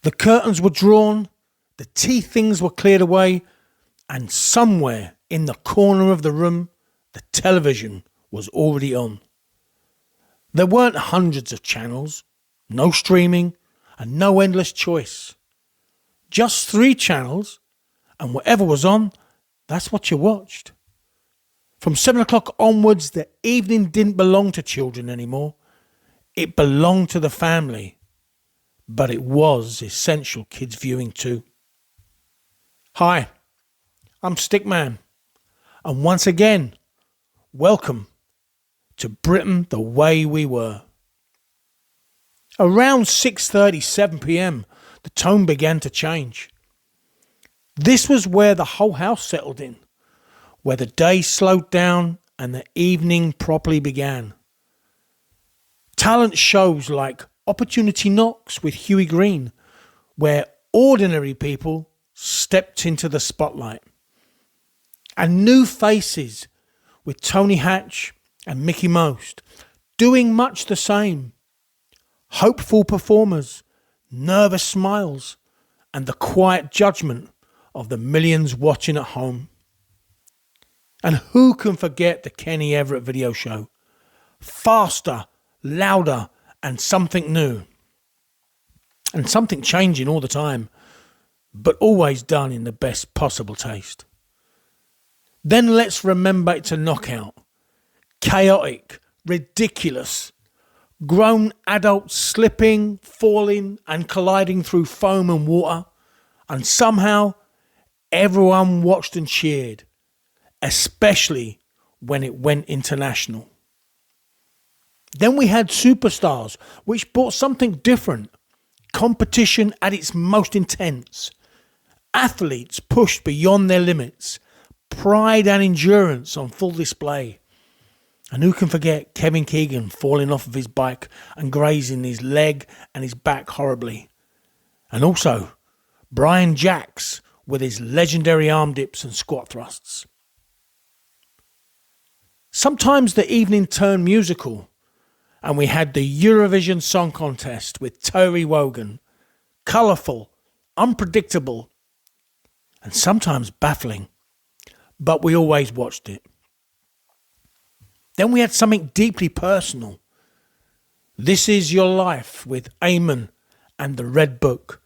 The curtains were drawn, the tea things were cleared away, and somewhere in the corner of the room, the television was already on. There weren't hundreds of channels, no streaming, and no endless choice. Just 3 channels, and whatever was on, that's what you watched. From 7 o'clock onwards, the evening didn't belong to children anymore. It belonged to the family. But it was essential kids viewing too. Hi, I'm Stickman, and once again, welcome to Britain the way we were. Around 6:37 p.m, the tone began to change. This was where the whole house settled in, where the day slowed down and the evening properly began. Talent shows like Opportunity Knocks with Huey Green, where ordinary people stepped into the spotlight. And new faces with Tony Hatch and Mickey Most doing much the same. Hopeful performers, nervous smiles, and the quiet judgment of the millions watching at home. And who can forget the Kenny Everett video show? Faster, louder, and something new. And something changing all the time, but always done in the best possible taste. Then let's remember it's a knockout. Chaotic, ridiculous. Grown adults slipping, falling, and colliding through foam and water. And somehow, everyone watched and cheered, especially when it went international. Then we had Superstars, which brought something different. Competition at its most intense. Athletes pushed beyond their limits. Pride and endurance on full display. And who can forget Kevin Keegan falling off of his bike and grazing his leg and his back horribly. And also Brian Jacks with his legendary arm dips and squat thrusts. Sometimes the evening turned musical, and we had the Eurovision Song Contest with Terry Wogan. Colourful, unpredictable, and sometimes baffling. But we always watched it. Then we had something deeply personal. This Is Your Life with Eamon and the Red Book,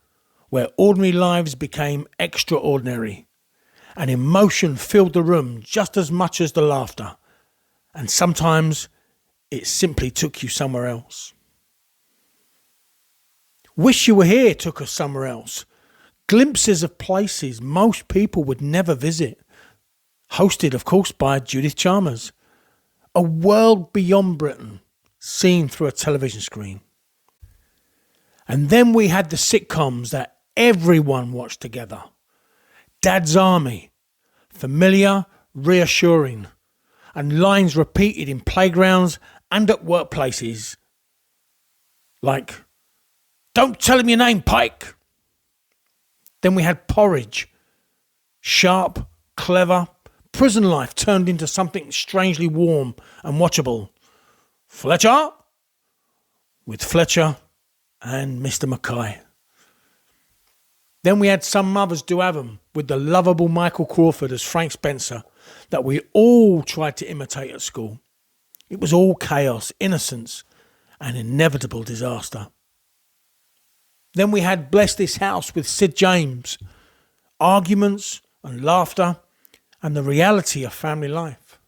where ordinary lives became extraordinary. And emotion filled the room just as much as the laughter. And sometimes it simply took you somewhere else. Wish You Were Here took us somewhere else. Glimpses of places most people would never visit. Hosted, of course, by Judith Chalmers. A world beyond Britain, seen through a television screen. And then we had the sitcoms that everyone watched together. Dad's Army, familiar, reassuring, and lines repeated in playgrounds and at workplaces. Like, don't tell him your name, Pike. Then we had Porridge, sharp, clever, prison life turned into something strangely warm and watchable. Fletcher, with Fletcher and Mr. Mackay. Then we had Some Mothers Do Have 'Em, with the lovable Michael Crawford as Frank Spencer, that we all tried to imitate at school. It was all chaos, innocence, and inevitable disaster. Then we had Bless This House with Sid James, arguments and laughter, and the reality of family life.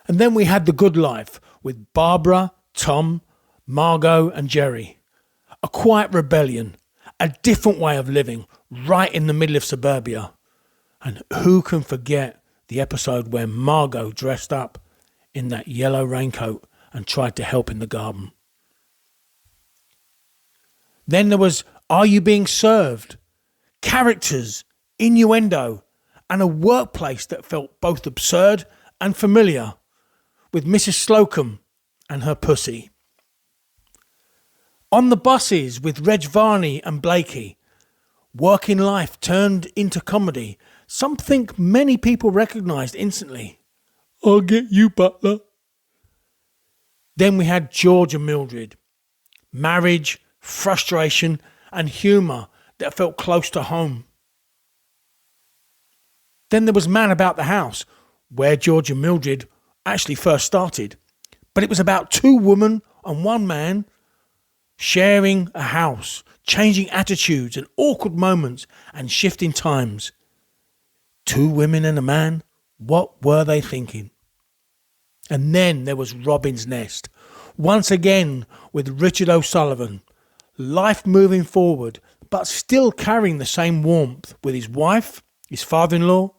And then we had The Good Life with Barbara, Tom, Margot and Jerry. A quiet rebellion, a different way of living right in the middle of suburbia. And who can forget the episode where Margot dressed up in that yellow raincoat and tried to help in the garden. Then there was Are You Being Served? Characters, innuendo, and a workplace that felt both absurd and familiar, with Mrs. Slocum and her pussy. On the Buses with Reg Varney and Blakey. Working life turned into comedy, something many people recognised instantly. I'll get you, butler. Then we had George and Mildred. Marriage, frustration, and humour that felt close to home. Then there was Man About the House, where George and Mildred actually first started. But it was about two women and one man sharing a house, changing attitudes and awkward moments and shifting times. Two women and a man, what were they thinking? And then there was Robin's Nest, once again with Richard O'Sullivan, life moving forward, but still carrying the same warmth with his wife, his father-in-law,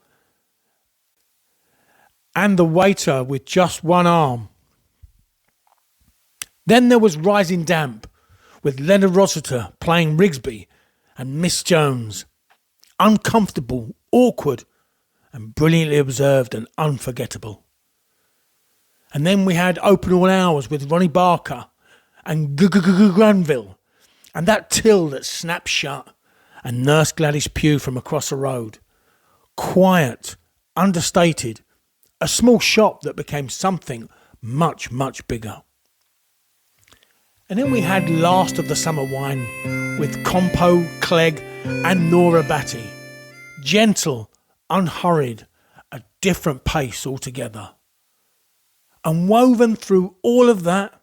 and the waiter with just one arm. Then there was Rising Damp, with Leonard Rossiter playing Rigsby and Miss Jones. Uncomfortable, awkward, and brilliantly observed and unforgettable. And then we had Open All Hours with Ronnie Barker and Granville, and that till that snapped shut, and Nurse Gladys Pugh from across the road. Quiet, understated, a small shop that became something much, much bigger. And then we had Last of the Summer Wine with Compo, Clegg and Nora Batty. Gentle, unhurried, a different pace altogether. And woven through all of that,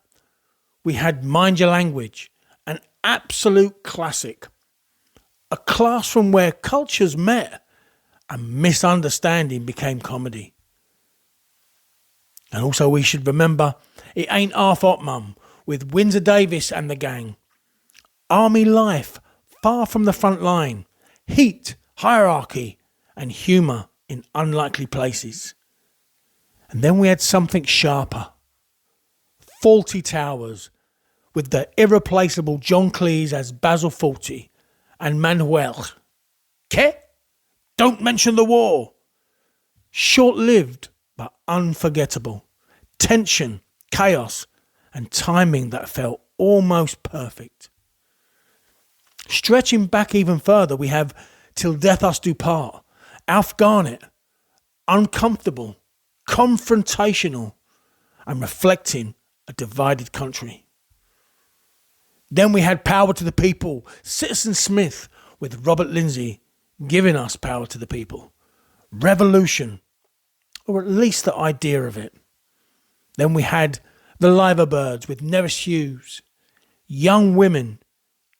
we had Mind Your Language, an absolute classic. A classroom where cultures met and misunderstanding became comedy. And also we should remember It Ain't Half Hot Mum with Windsor Davis and the gang. Army life, far from the front line. Heat, hierarchy and humour in unlikely places. And then we had something sharper. Fawlty Towers with the irreplaceable John Cleese as Basil Fawlty and Manuel. Ke? Don't mention the war. Short-lived but unforgettable. Tension, chaos, and timing that felt almost perfect. Stretching back even further, we have Till Death Us Do Part, Alf Garnett, uncomfortable, confrontational, and reflecting a divided country. Then we had Power to the People, Citizen Smith with Robert Lindsay giving us power to the people. Revolution, or at least the idea of it. Then we had The Liverbirds with Neris Hughes, Young Women,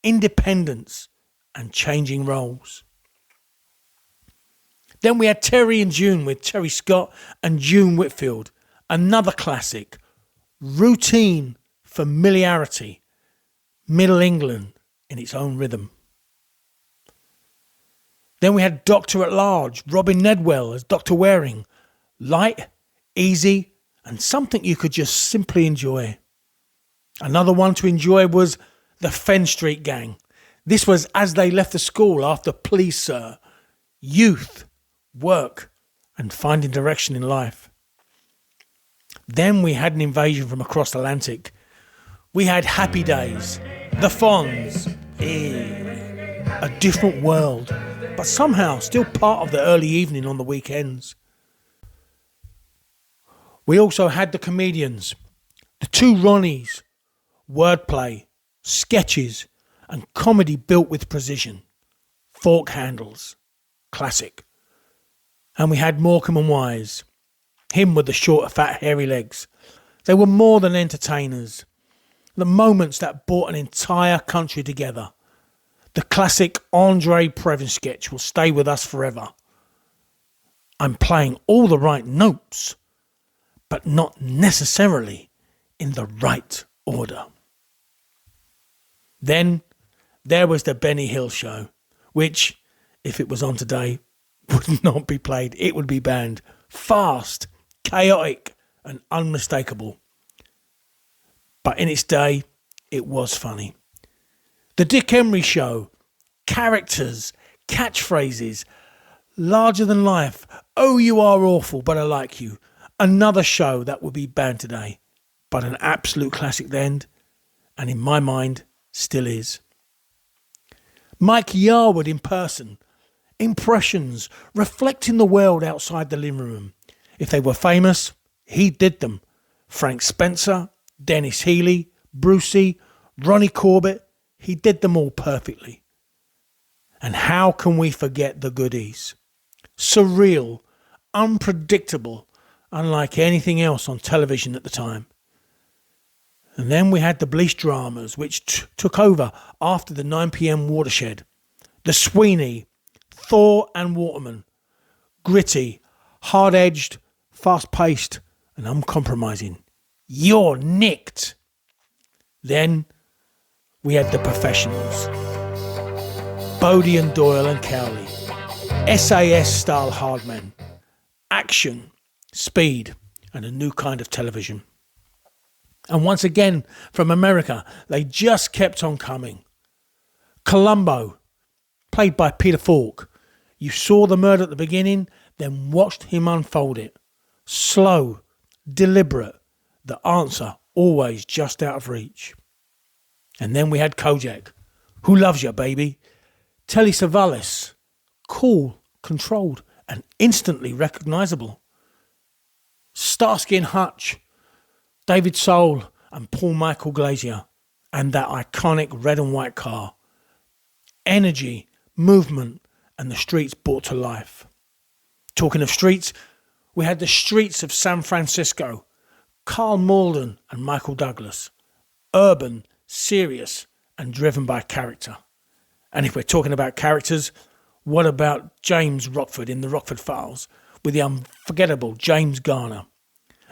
Independence and Changing Roles. Then we had Terry and June with Terry Scott and June Whitfield, another classic. Routine, familiarity, Middle England in its own rhythm. Then we had Doctor at Large, Robin Nedwell as Dr. Waring. Light, easy, and something you could just simply enjoy. Another one to enjoy was the Fen Street Gang. This was as they left the school after Please Sir, youth, work, and finding direction in life. Then we had an invasion from across the Atlantic. We had Happy Days, The Fonz, a different world, but somehow still part of the early evening on the weekends. We also had the comedians, the two Ronnies, wordplay, sketches, and comedy built with precision. Fork handles, classic. And we had Morecambe and Wise, him with the short, fat, hairy legs. They were more than entertainers. The moments that brought an entire country together. The classic Andre Previn sketch will stay with us forever. I'm playing all the right notes, but not necessarily in the right order. Then there was the Benny Hill Show, which, if it was on today, would not be played. It would be banned. Fast, chaotic, and unmistakable. But in its day, it was funny. The Dick Emery Show, characters, catchphrases, larger than life. Oh, you are awful, but I like you. Another show that would be banned today, but an absolute classic then, and in my mind, still is. Mike Yarwood in person, impressions, reflecting the world outside the living room. If they were famous, he did them. Frank Spencer, Dennis Healy, Brucey, Ronnie Corbett, he did them all perfectly. And how can we forget the goodies? Surreal, unpredictable, unlike anything else on television at the time. And then we had the police dramas, which took over after the 9 p.m. Watershed. The Sweeney, Thor and Waterman. Gritty, hard-edged, fast-paced and uncompromising. You're nicked. Then we had The Professionals. Bodie and Doyle and Cowley. SAS-style hardmen. Action, speed, and a new kind of television. And once again, from America, they just kept on coming. Columbo, played by Peter Falk. You saw the murder at the beginning, then watched him unfold it. Slow, deliberate, the answer always just out of reach. And then we had Kojak, Who Loves You, Baby? Telly Savalas, cool, controlled, and instantly recognisable. Starsky and Hutch, David Soul and Paul Michael Glazier, and that iconic red and white car. Energy, movement, and the streets brought to life. Talking of streets, we had the streets of San Francisco, Carl Malden and Michael Douglas. Urban, serious, and driven by character. And if we're talking about characters, what about James Rockford in the Rockford Files with the unforgettable James Garner?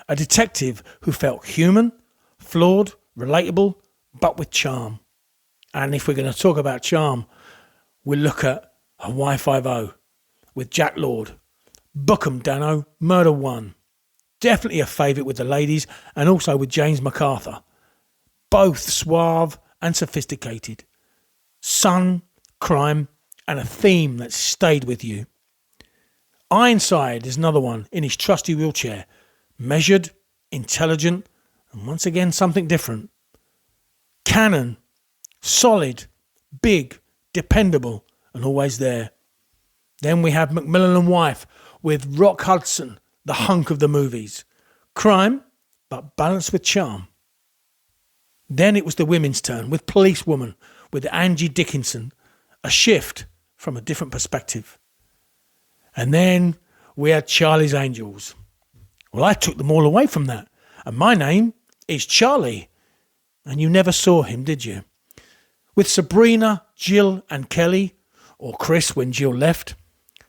A detective who felt human, flawed, relatable, but with charm. And if we're going to talk about charm, we'll look at Hawaii Five-0 with Jack Lord. Book 'em, Dano, Murder One. Definitely a favourite with the ladies and also with James MacArthur. Both suave and sophisticated. Sun, crime, and a theme that stayed with you. Ironside is another one in his trusty wheelchair. Measured, intelligent, and once again something different. Cannon, solid, big, dependable, and always there. Then we have Macmillan and Wife with Rock Hudson, the hunk of the movies. Crime, but balanced with charm. Then it was the women's turn with Policewoman, with Angie Dickinson. A shift from a different perspective. And then we had Charlie's Angels. Well, I took them all away from that. And my name is Charlie. And you never saw him, did you? With Sabrina, Jill and Kelly, or Chris when Jill left.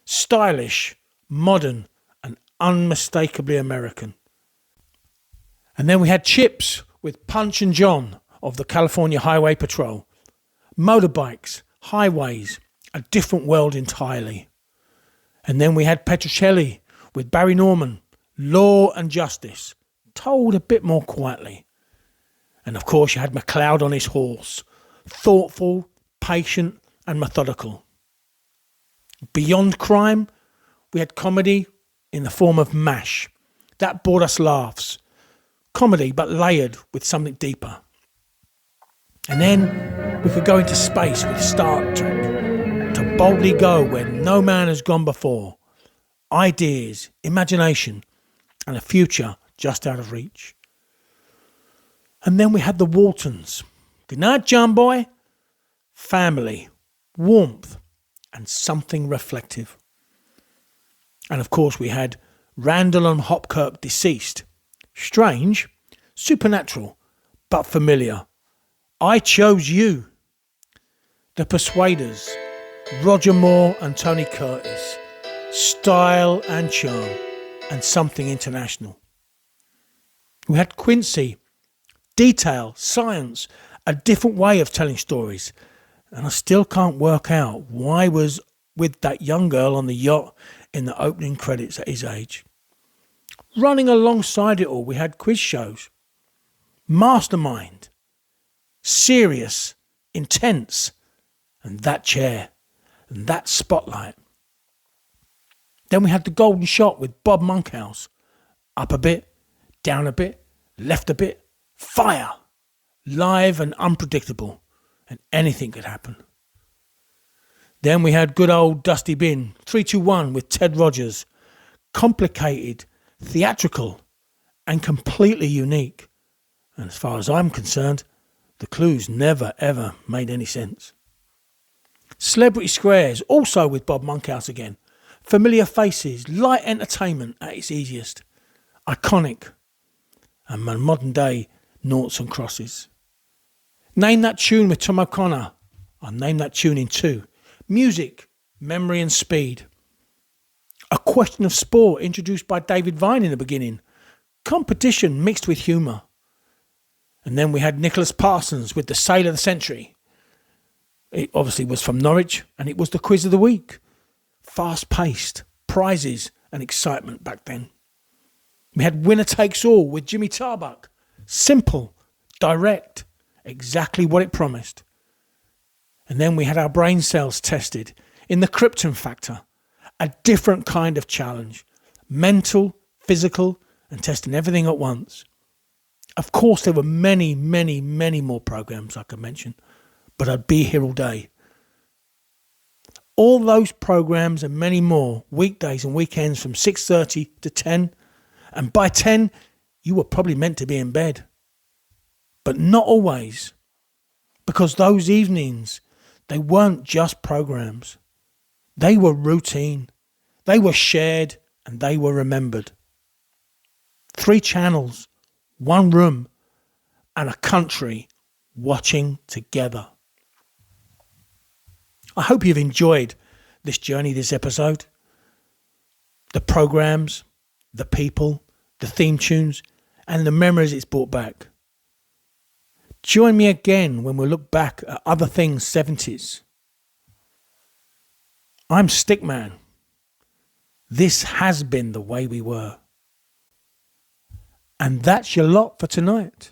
Stylish, modern, and unmistakably American. And then we had Chips with Punch and John of the California Highway Patrol. Motorbikes, highways, a different world entirely. And then we had Petrocelli with Barry Norman, Law and Justice, told a bit more quietly. And of course you had MacLeod on his horse, thoughtful, patient and methodical. Beyond crime, we had comedy in the form of MASH. That brought us laughs. Comedy but layered with something deeper. And then we could go into space with Star Trek, to boldly go where no man has gone before. Ideas, imagination, and a future just out of reach. And then we had the Waltons. Good night, John boy. Family, warmth, and something reflective. And of course we had Randall and Hopkirk deceased. Strange, supernatural, but familiar. I Chose You. The Persuaders, Roger Moore and Tony Curtis. Style and charm, and something international. We had Quincy, detail, science, a different way of telling stories. And I still can't work out why he was with that young girl on the yacht in the opening credits at his age. Running alongside it all, we had quiz shows. Mastermind, serious, intense, and that chair, and that spotlight. Then we had The Golden Shot with Bob Monkhouse. Up a bit, down a bit, left a bit, fire. Live and unpredictable, and anything could happen. Then we had good old Dusty Bin, 321 with Ted Rogers. Complicated, theatrical, and completely unique. And as far as I'm concerned, The clues never ever made any sense. Celebrity Squares, also with Bob Monkhouse again. Familiar faces, light entertainment at its easiest. Iconic. And my modern day noughts and crosses. Name That Tune with Tom O'Connor. I'll name that tune in two. Music, memory and speed. A Question of Sport, introduced by David Vine in the beginning. Competition mixed with humour. And then we had Nicholas Parsons with the Sale of the Century. It obviously was from Norwich, and it was the quiz of the week. Fast-paced, prizes and excitement back then. We had Winner Takes All with Jimmy Tarbuck. Simple, direct, exactly what it promised. And then we had our brain cells tested in the Krypton Factor, a different kind of challenge. Mental, physical, and testing everything at once. Of course, there were many, many, many more programs I could mention, but I'd be here all day. All those programs and many more, weekdays and weekends from 6:30 to 10, and by 10, you were probably meant to be in bed. But not always, because those evenings, they weren't just programs. They were routine, they were shared, and they were remembered. 3 channels, 1 room, and a country watching together. I hope you've enjoyed this journey, this episode. The programs, the people, the theme tunes, and the memories it's brought back. Join me again when we look back at other things 70s. I'm Stickman. This has been the way we were. And that's your lot for tonight.